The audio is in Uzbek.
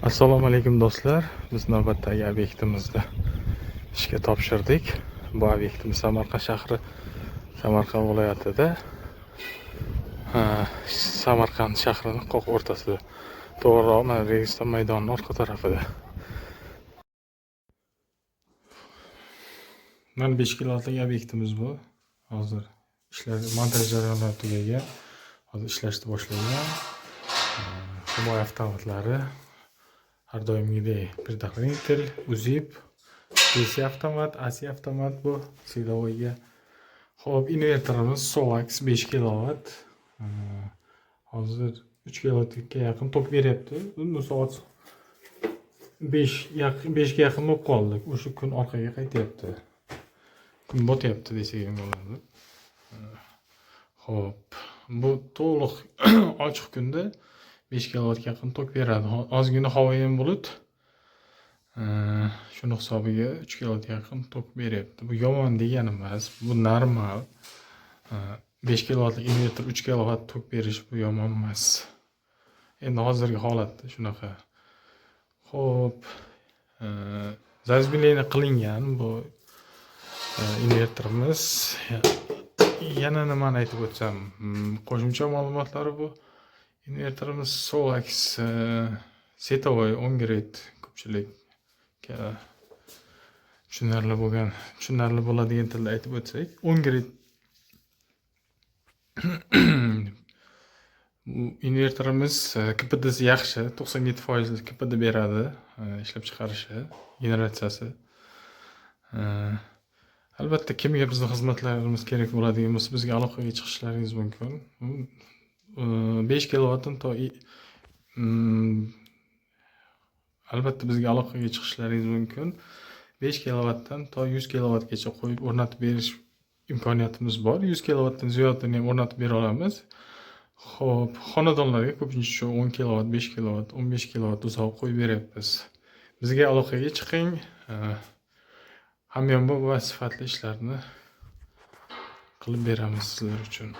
Assalomu alaykum do'stlar. Biz navbatdagi obyektimizni ishga topshirdik. Bu obyektimiz Samarqand shahri, Samarqand viloyatida, Samarqand shahrining qoq o'rtasida, to'g'riroq mana Registon maydonining orqa tarafida. Mana 5 kilovatlik obyektimiz bu. Hozir ishlar montaj jarayonlari tugagan. Hozir ishlashni boshlagan. Himoya avtomatlari har doimgidek предохранитель, uzib, DC avtomat, AC avtomat bu silovoyga. Xo'p, invertorimiz Solax 5 kilovat. Hozir 3 kilovatga yaqin tok beryapti. Bu soat 5 ga yaqin bo'lib qoldik. O'sha kun orqaga qaytyapti. Kun botyapti desak ham bo'ladi. Xo'p, bu to'liq ochiq kunda 5 kilovatga yaqin tok beradi. Ozgina havo ham bulut. Shuni hisobiga 3 kilovat yaqin tok beryapti. Bu yomon degani emas, bu normal. 5 kilovatlik invertor 3 kilovat tok berish bu yomon emas. Endi hozirgi holatda shunaqa. Xo'p, zazbileniya qilingan bu invertorimiz. Yana nimani aytib o'tsam, qo'shimcha ma'lumotlari bu invertorimiz Solax setovoy 10 grade ko'pchilikga tushunarli bo'ladigan tilda aytib o'tsak, 10 grade invertorimiz KPDsi yaxshi, 97% KPD beradi, ishlab chiqarishi, generatsiyasi. Albatta, kimga bizning xizmatlarimiz kerak bo'ladigan bo'lsa, bizga aloqaga chiqishlaringiz mumkin. 5 kilovatdan albatta bizga aloqaga chiqishlaringiz mumkin. 5 kilovatdan to 100 kilovatgacha qo'yib o'rnatib berish imkoniyatimiz bor. 100 kilovatdan ziyodini ham o'rnatib bera olamiz. Xo'p, xonadonlarga ko'pincha 10 kilovat, 5 kilovat, 15 kilovat uzoq qo'yib beryapmiz. Bizga aloqaga chiqing. Hamyonbop va sifatli ishlarni qilib beramiz sizlar uchun.